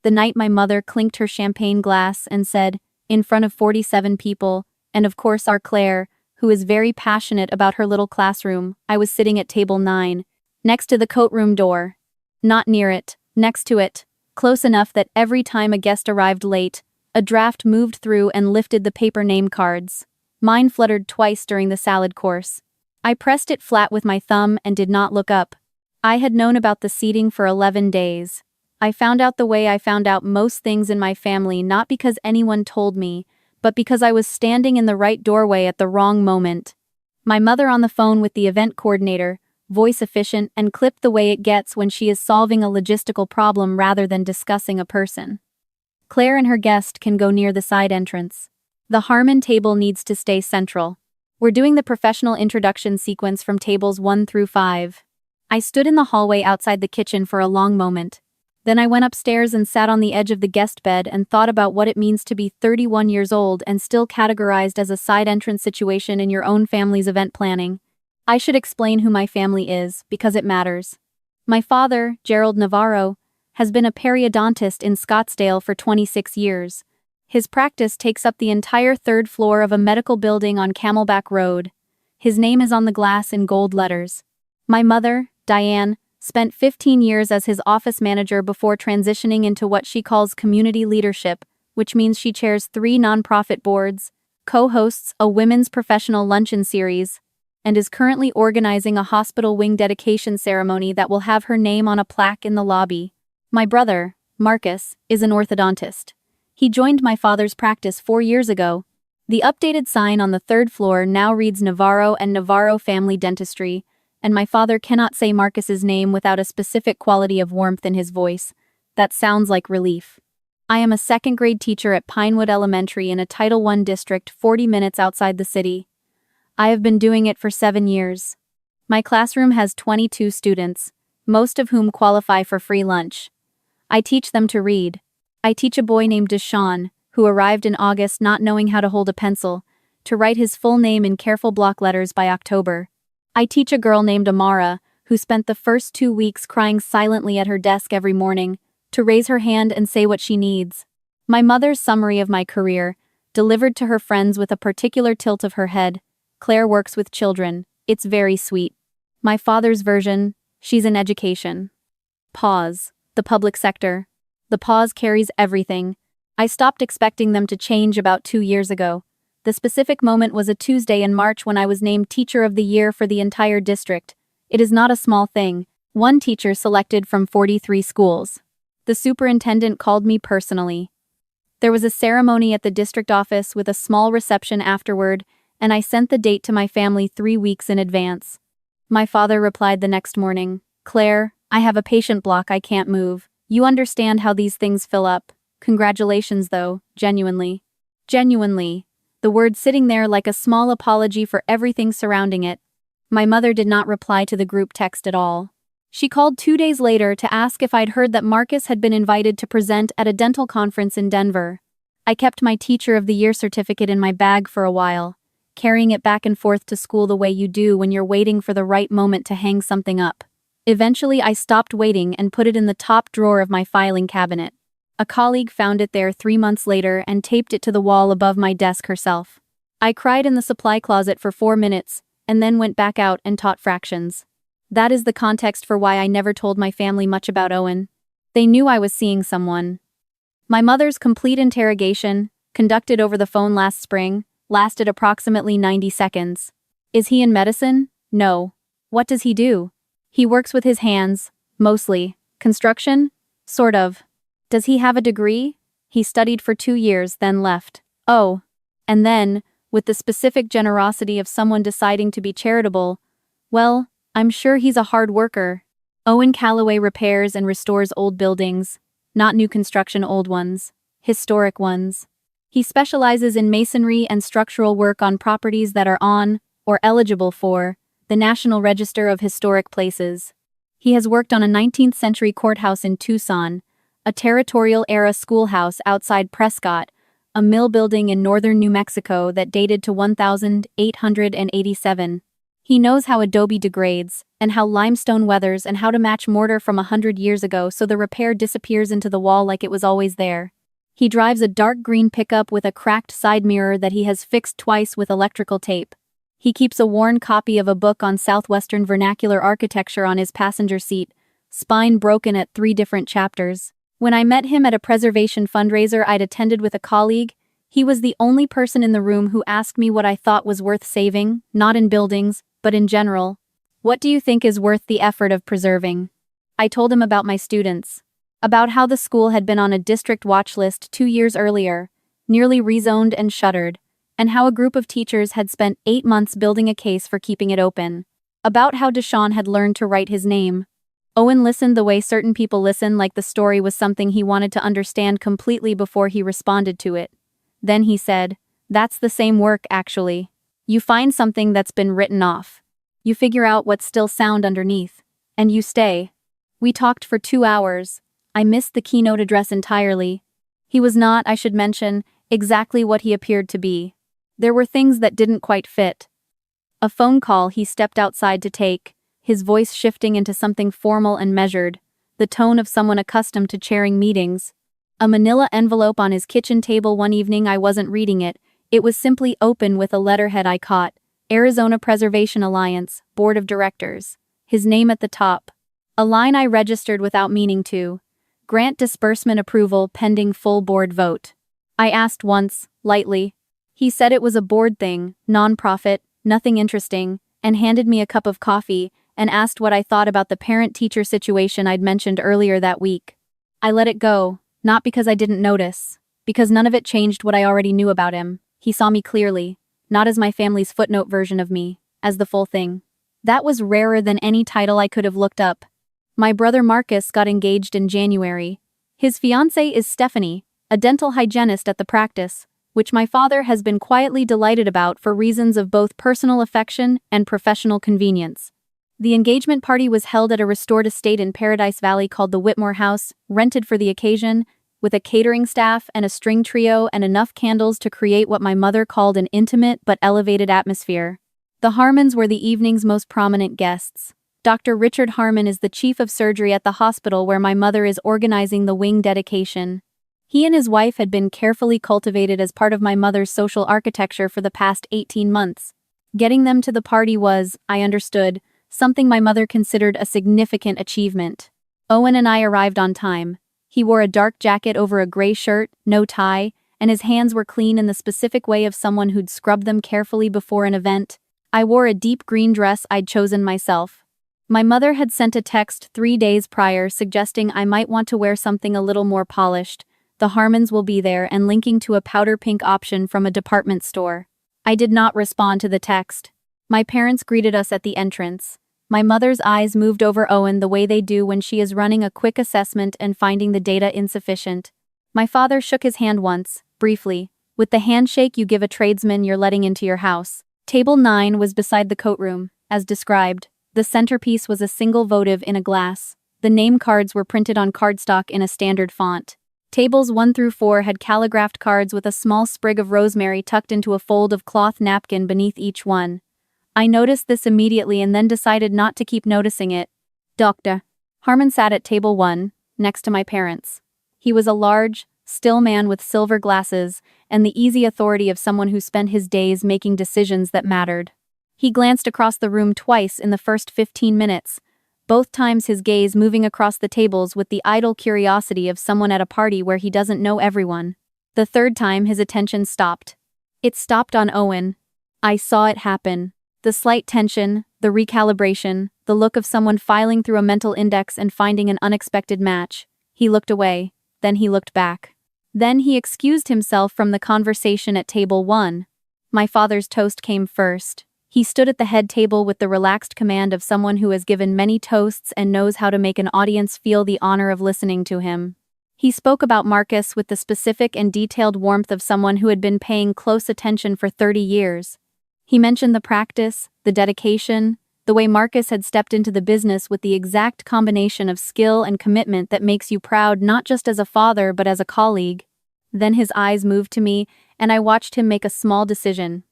The night my mother clinked her champagne glass and said, in front of 47 people, and of course our Claire, who is very passionate about her little classroom, I was sitting at table 9, next to the coat room door. Not near it, next to it, close enough that every time a guest arrived late, a draft moved through and lifted the paper name cards. Mine fluttered twice during the salad course. I pressed it flat with my thumb and did not look up. I had known about the seating for 11 days. I found out the way I found out most things in my family not because anyone told me, but because I was standing in the right doorway at the wrong moment. My mother on the phone with the event coordinator, voice efficient and clipped the way it gets when she is solving a logistical problem rather than discussing a person. Claire and her guest can go near the side entrance. The Harmon table needs to stay central. We're doing the professional introduction sequence from tables 1 through 5. I stood in the hallway outside the kitchen for a long moment. Then I went upstairs and sat on the edge of the guest bed and thought about what it means to be 31 years old and still categorized as a side entrance situation in your own family's event planning. I should explain who my family is, because it matters. My father, Gerald Navarro, has been a periodontist in Scottsdale for 26 years. His practice takes up the entire 3rd floor of a medical building on Camelback Road. His name is on the glass in gold letters. My mother, Diane, spent 15 years as his office manager before transitioning into what she calls community leadership, which means she chairs 3 nonprofit boards, co-hosts a women's professional luncheon series, and is currently organizing a hospital wing dedication ceremony that will have her name on a plaque in the lobby. My brother, Marcus, is an orthodontist. He joined my father's practice 4 years ago. The updated sign on the 3rd floor now reads Navarro and Navarro Family Dentistry, and my father cannot say Marcus's name without a specific quality of warmth in his voice. That sounds like relief. I am a 2nd grade teacher at Pinewood Elementary in a Title I district 40 minutes outside the city. I have been doing it for 7 years. My classroom has 22 students, most of whom qualify for free lunch. I teach them to read. I teach a boy named Deshaun, who arrived in August not knowing how to hold a pencil, to write his full name in careful block letters by October. I teach a girl named Amara, who spent the first 2 weeks crying silently at her desk every morning, to raise her hand and say what she needs. My mother's summary of my career, delivered to her friends with a particular tilt of her head: Claire works with children, it's very sweet. My father's version: she's in education. Pause. The public sector. The pause carries everything. I stopped expecting them to change about 2 years ago. The specific moment was a Tuesday in March when I was named Teacher of the Year for the entire district. It is not a small thing. 1 teacher selected from 43 schools. The superintendent called me personally. There was a ceremony at the district office with a small reception afterward, and I sent the date to my family 3 weeks in advance. My father replied the next morning, "Claire, I have a patient block I can't move. You understand how these things fill up. Congratulations though, genuinely." Genuinely. The word sitting there like a small apology for everything surrounding it. My mother did not reply to the group text at all. She called 2 days later to ask if I'd heard that Marcus had been invited to present at a dental conference in Denver. I kept my Teacher of the Year certificate in my bag for a while, carrying it back and forth to school the way you do when you're waiting for the right moment to hang something up. Eventually I stopped waiting and put it in the top drawer of my filing cabinet. A colleague found it there 3 months later and taped it to the wall above my desk herself. I cried in the supply closet for 4 minutes, and then went back out and taught fractions. That is the context for why I never told my family much about Owen. They knew I was seeing someone. My mother's complete interrogation, conducted over the phone last spring, lasted approximately 90 seconds. Is he in medicine? No. What does he do? He works with his hands, mostly. Construction? Sort of. Does he have a degree? He studied for 2 years, then left. Oh. And then, with the specific generosity of someone deciding to be charitable, well, I'm sure he's a hard worker. Owen Calloway repairs and restores old buildings, not new construction old ones, historic ones. He specializes in masonry and structural work on properties that are on, or eligible for, the National Register of Historic Places. He has worked on a 19th century courthouse in Tucson, a territorial-era schoolhouse outside Prescott, a mill building in northern New Mexico that dated to 1887. He knows how adobe degrades, and how limestone weathers, and how to match mortar from 100 years ago so the repair disappears into the wall like it was always there. He drives a dark green pickup with a cracked side mirror that he has fixed twice with electrical tape. He keeps a worn copy of a book on Southwestern vernacular architecture on his passenger seat, spine broken at 3 different chapters. When I met him at a preservation fundraiser I'd attended with a colleague, he was the only person in the room who asked me what I thought was worth saving, not in buildings, but in general. What do you think is worth the effort of preserving? I told him about my students. About how the school had been on a district watch list 2 years earlier, nearly rezoned and shuttered, and how a group of teachers had spent 8 months building a case for keeping it open. About how Deshaun had learned to write his name. Owen listened the way certain people listen, like the story was something he wanted to understand completely before he responded to it. Then he said, "That's the same work, actually. You find something that's been written off. You figure out what's still sound underneath. And you stay." We talked for 2 hours. I missed the keynote address entirely. He was not, I should mention, exactly what he appeared to be. There were things that didn't quite fit. A phone call he stepped outside to take, his voice shifting into something formal and measured, the tone of someone accustomed to chairing meetings. A manila envelope on his kitchen table one evening. I wasn't reading it. It was simply open with a letterhead I caught. Arizona Preservation Alliance, Board of Directors. His name at the top. A line I registered without meaning to. Grant disbursement approval pending full board vote. I asked once, lightly. He said it was a board thing, non-profit, nothing interesting, and handed me a cup of coffee and asked what I thought about the parent-teacher situation I'd mentioned earlier that week. I let it go, not because I didn't notice, because none of it changed what I already knew about him. He saw me clearly, not as my family's footnote version of me, as the full thing. That was rarer than any title I could have looked up. My brother Marcus got engaged in January. His fiancée is Stephanie, a dental hygienist at the practice, which my father has been quietly delighted about for reasons of both personal affection and professional convenience. The engagement party was held at a restored estate in Paradise Valley called the Whitmore House, rented for the occasion, with a catering staff and a string trio and enough candles to create what my mother called an intimate but elevated atmosphere. The Harmons were the evening's most prominent guests. Dr. Richard Harmon is the chief of surgery at the hospital where my mother is organizing the wing dedication. He and his wife had been carefully cultivated as part of my mother's social architecture for the past 18 months. Getting them to the party was, I understood, something my mother considered a significant achievement. Owen and I arrived on time. He wore a dark jacket over a gray shirt, no tie, and his hands were clean in the specific way of someone who'd scrubbed them carefully before an event. I wore a deep green dress I'd chosen myself. My mother had sent a text 3 days prior suggesting I might want to wear something a little more polished. The Harmons will be there, and linking to a powder pink option from a department store. I did not respond to the text. My parents greeted us at the entrance. My mother's eyes moved over Owen the way they do when she is running a quick assessment and finding the data insufficient. My father shook his hand once, briefly, with the handshake you give a tradesman you're letting into your house. Table 9 was beside the coat room, as described. The centerpiece was a single votive in a glass. The name cards were printed on cardstock in a standard font. Tables 1 through 4 had calligraphed cards with a small sprig of rosemary tucked into a fold of cloth napkin beneath each one. I noticed this immediately and then decided not to keep noticing it. Dr. Harmon sat at table 1, next to my parents. He was a large, still man with silver glasses and the easy authority of someone who spent his days making decisions that mattered. He glanced across the room twice in the first 15 minutes, both times his gaze moving across the tables with the idle curiosity of someone at a party where he doesn't know everyone. The third time his attention stopped. It stopped on Owen. I saw it happen. The slight tension, the recalibration, the look of someone filing through a mental index and finding an unexpected match. He looked away, then he looked back. Then he excused himself from the conversation at table 1. My father's toast came first. He stood at the head table with the relaxed command of someone who has given many toasts and knows how to make an audience feel the honor of listening to him. He spoke about Marcus with the specific and detailed warmth of someone who had been paying close attention for 30 years. He mentioned the practice, the dedication, the way Marcus had stepped into the business with the exact combination of skill and commitment that makes you proud not just as a father but as a colleague. Then his eyes moved to me, and I watched him make a small decision.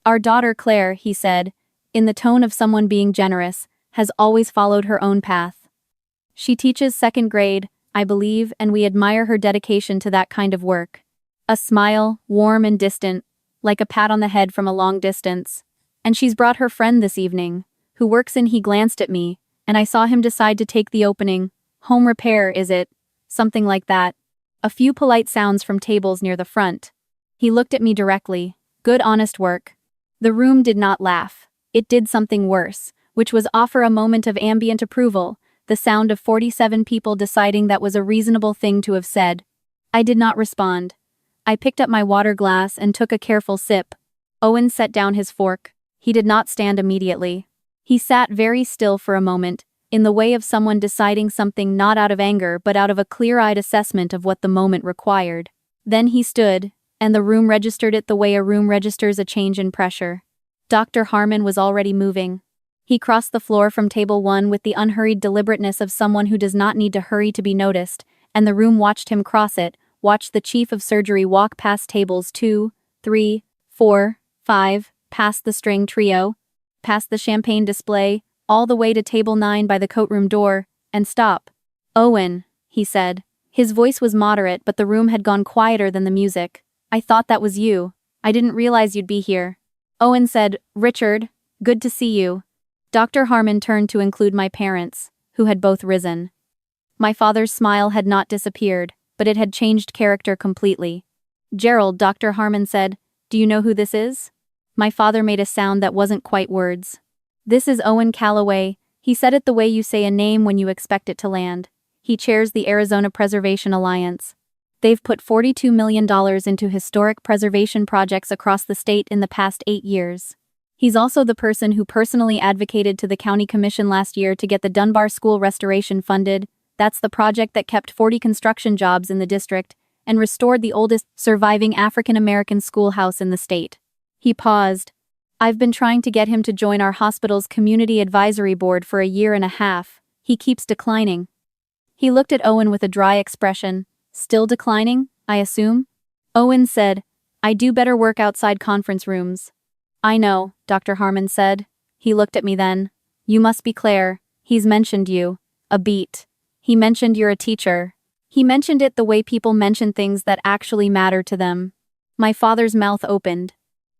Our daughter Claire, he said, in the tone of someone being generous, has always followed her own path. She teaches second grade, I believe, and we admire her dedication to that kind of work. A smile, warm and distant, like a pat on the head from a long distance. And she's brought her friend this evening, who works in. He glanced at me, and I saw him decide to take the opening. Home repair, is it? Something like that. A few polite sounds from tables near the front. He looked at me directly. Good honest work. The room did not laugh. It did something worse, which was offer a moment of ambient approval, the sound of 47 people deciding that was a reasonable thing to have said. I did not respond. I picked up my water glass and took a careful sip. Owen set down his fork. He did not stand immediately. He sat very still for a moment, in the way of someone deciding something not out of anger but out of a clear-eyed assessment of what the moment required. Then he stood, and the room registered it the way a room registers a change in pressure. Dr. Harmon was already moving. He crossed the floor from table 1 with the unhurried deliberateness of someone who does not need to hurry to be noticed, and the room watched him cross it, watched the chief of surgery walk past tables 2, 3, 4, 5, past the string trio, past the champagne display, all the way to table 9 by the coatroom door, and stop. Owen, he said. His voice was moderate, but the room had gone quieter than the music. I thought that was you. I didn't realize you'd be here. Owen said, Richard, good to see you. Dr. Harmon turned to include my parents, who had both risen. My father's smile had not disappeared, but it had changed character completely. Gerald, Dr. Harmon said, do you know who this is? My father made a sound that wasn't quite words. This is Owen Calloway. He said it the way you say a name when you expect it to land. He chairs the Arizona Preservation Alliance. They've put $42 million into historic preservation projects across the state in the past 8 years. He's also the person who personally advocated to the county commission last year to get the Dunbar School restoration funded. That's the project that kept 40 construction jobs in the district and restored the oldest surviving African-American schoolhouse in the state. He paused. I've been trying to get him to join our hospital's community advisory board for a year and a half. He keeps declining. He looked at Owen with a dry expression. Still declining, I assume? Owen said, I do better work outside conference rooms. I know, Dr. Harmon said. He looked at me then. You must be Claire. He's mentioned you. A beat. He mentioned you're a teacher. He mentioned it the way people mention things that actually matter to them. My father's mouth opened.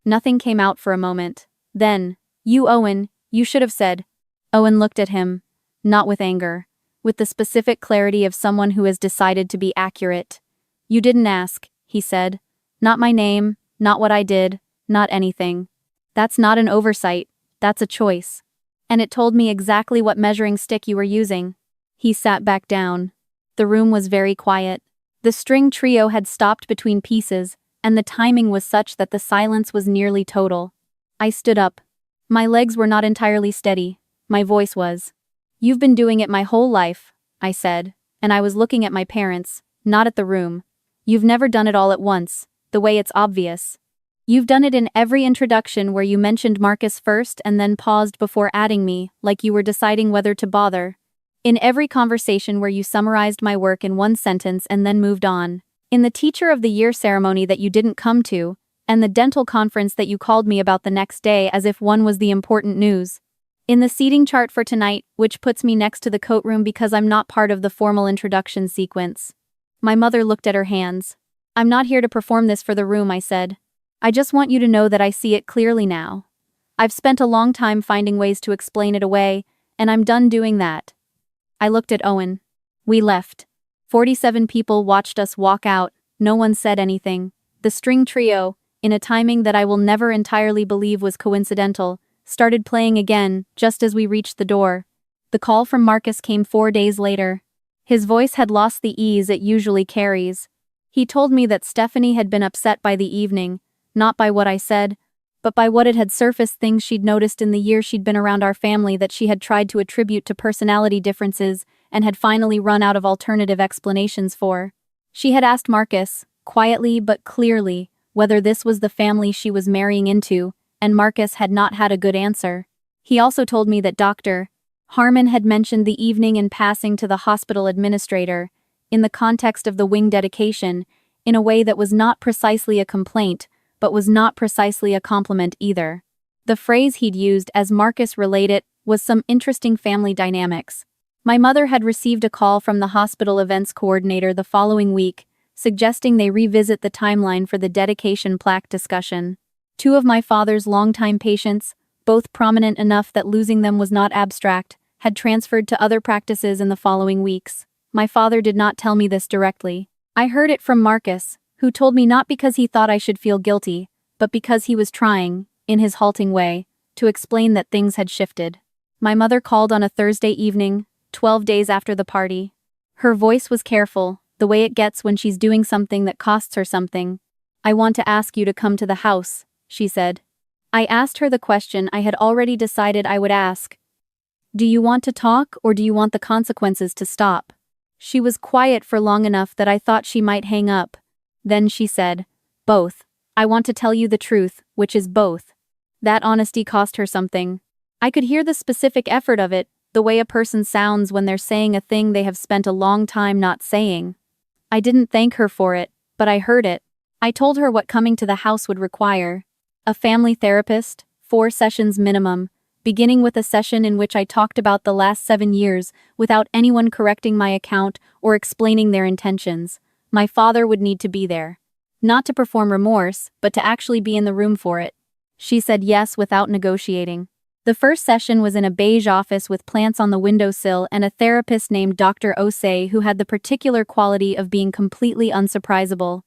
Nothing came out for a moment. Then, you Owen, you should have said. Owen looked at him. Not with anger. With the specific clarity of someone who has decided to be accurate. You didn't ask, he said. Not my name, not what I did, not anything. That's not an oversight, that's a choice. And it told me exactly what measuring stick you were using. He sat back down. The room was very quiet. The string trio had stopped between pieces, and the timing was such that the silence was nearly total. I stood up. My legs were not entirely steady. My voice was. You've been doing it my whole life, I said, and I was looking at my parents, not at the room. You've never done it all at once, the way it's obvious. You've done it in every introduction where you mentioned Marcus first and then paused before adding me, like you were deciding whether to bother. In every conversation where you summarized my work in one sentence and then moved on. In the Teacher of the Year ceremony that you didn't come to, and the dental conference that you called me about the next day as if one was the important news. In the seating chart for tonight, which puts me next to the coat room because I'm not part of the formal introduction sequence. My mother looked at her hands. I'm not here to perform this for the room, I said. I just want you to know that I see it clearly now. I've spent a long time finding ways to explain it away, and I'm done doing that. I looked at Owen. We left. 47 people watched us walk out, no one said anything. The string trio, in a timing that I will never entirely believe was coincidental, started playing again, just as we reached the door. The call from Marcus came 4 days later. His voice had lost the ease it usually carries. He told me that Stephanie had been upset by the evening, not by what I said, but by what it had surfaced things she'd noticed in the year she'd been around our family that she had tried to attribute to personality differences and had finally run out of alternative explanations for. She had asked Marcus, quietly but clearly, whether this was the family she was marrying into, and Marcus had not had a good answer. He also told me that Dr. Harmon had mentioned the evening in passing to the hospital administrator, in the context of the wing dedication, in a way that was not precisely a complaint, but was not precisely a compliment either. The phrase he'd used, as Marcus relayed it, was some interesting family dynamics. My mother had received a call from the hospital events coordinator the following week, suggesting they revisit the timeline for the dedication plaque discussion. Two of my father's longtime patients, both prominent enough that losing them was not abstract, had transferred to other practices in the following weeks. My father did not tell me this directly. I heard it from Marcus, who told me not because he thought I should feel guilty, but because he was trying, in his halting way, to explain that things had shifted. My mother called on a Thursday evening, 12 days after the party. Her voice was careful, the way it gets when she's doing something that costs her something. "I want to ask you to come to the house," she said. I asked her the question I had already decided I would ask. "Do you want to talk, or do you want the consequences to stop?" She was quiet for long enough that I thought she might hang up. Then she said, "Both. I want to tell you the truth, which is both." That honesty cost her something. I could hear the specific effort of it, the way a person sounds when they're saying a thing they have spent a long time not saying. I didn't thank her for it, but I heard it. I told her what coming to the house would require. A family therapist, 4 sessions minimum, beginning with a session in which I talked about the last 7 years without anyone correcting my account or explaining their intentions. My father would need to be there. Not to perform remorse, but to actually be in the room for it. She said yes without negotiating. The first session was in a beige office with plants on the windowsill and a therapist named Dr. Osei who had the particular quality of being completely unsurprisable.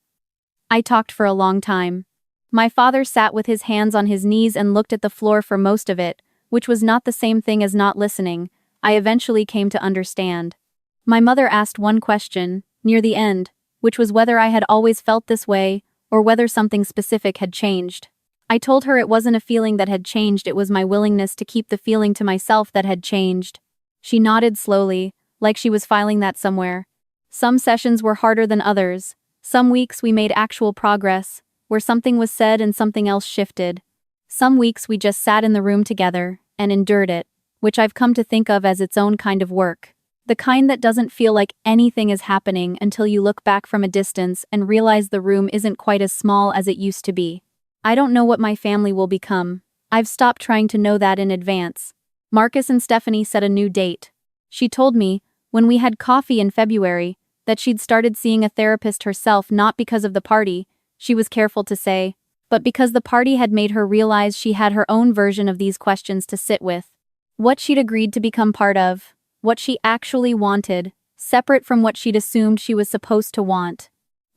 I talked for a long time. My father sat with his hands on his knees and looked at the floor for most of it, which was not the same thing as not listening. I eventually came to understand. My mother asked one question, near the end, which was whether I had always felt this way, or whether something specific had changed. I told her it wasn't a feeling that had changed, it was my willingness to keep the feeling to myself that had changed. She nodded slowly, like she was filing that somewhere. Some sessions were harder than others. Some weeks we made actual progress, where something was said and something else shifted. Some weeks we just sat in the room together, and endured it, which I've come to think of as its own kind of work. The kind that doesn't feel like anything is happening until you look back from a distance and realize the room isn't quite as small as it used to be. I don't know what my family will become. I've stopped trying to know that in advance. Marcus and Stephanie set a new date. She told me, when we had coffee in February, that she'd started seeing a therapist herself not because of the party, she was careful to say, but because the party had made her realize she had her own version of these questions to sit with. What she'd agreed to become part of, what she actually wanted, separate from what she'd assumed she was supposed to want.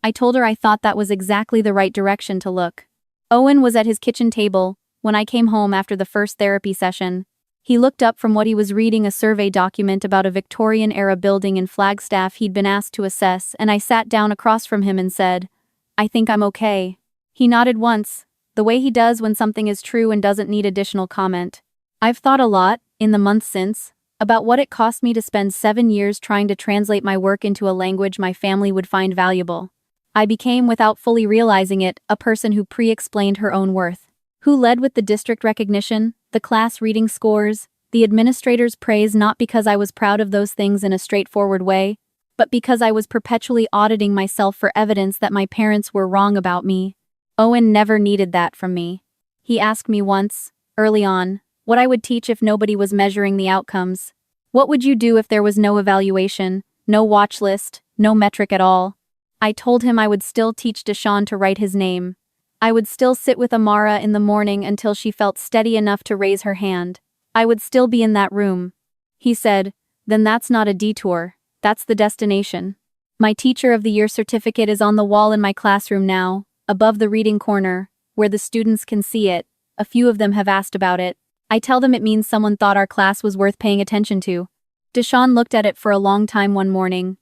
I told her I thought that was exactly the right direction to look. Owen was at his kitchen table when I came home after the first therapy session. He looked up from what he was reading, a survey document about a Victorian-era building in Flagstaff he'd been asked to assess, and I sat down across from him and said, "I think I'm okay." He nodded once, the way he does when something is true and doesn't need additional comment. I've thought a lot, in the months since, about what it cost me to spend 7 years trying to translate my work into a language my family would find valuable. I became, without fully realizing it, a person who pre-explained her own worth. Who led with the district recognition, the class reading scores, the administrator's praise, not because I was proud of those things in a straightforward way, but because I was perpetually auditing myself for evidence that my parents were wrong about me. Owen never needed that from me. He asked me once, early on, what I would teach if nobody was measuring the outcomes. What would you do if there was no evaluation, no watch list, no metric at all? I told him I would still teach Deshawn to write his name. I would still sit with Amara in the morning until she felt steady enough to raise her hand. I would still be in that room. He said, "Then that's not a detour, that's the destination." My Teacher of the Year certificate is on the wall in my classroom now, above the reading corner, where the students can see it. A few of them have asked about it. I tell them it means someone thought our class was worth paying attention to. Deshawn looked at it for a long time one morning.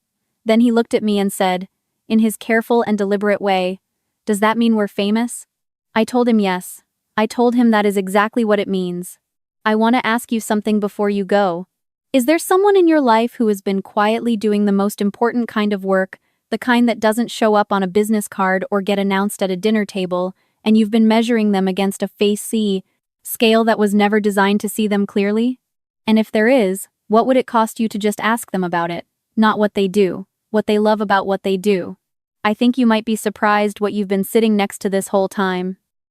Then he looked at me and said, in his careful and deliberate way, "Does that mean we're famous?" I told him yes. I told him that is exactly what it means. I want to ask you something before you go. Is there someone in your life who has been quietly doing the most important kind of work, the kind that doesn't show up on a business card or get announced at a dinner table, and you've been measuring them against a face-see scale that was never designed to see them clearly? And if there is, what would it cost you to just ask them about it, not what they do, what they love about what they do? I think you might be surprised what you've been sitting next to this whole time.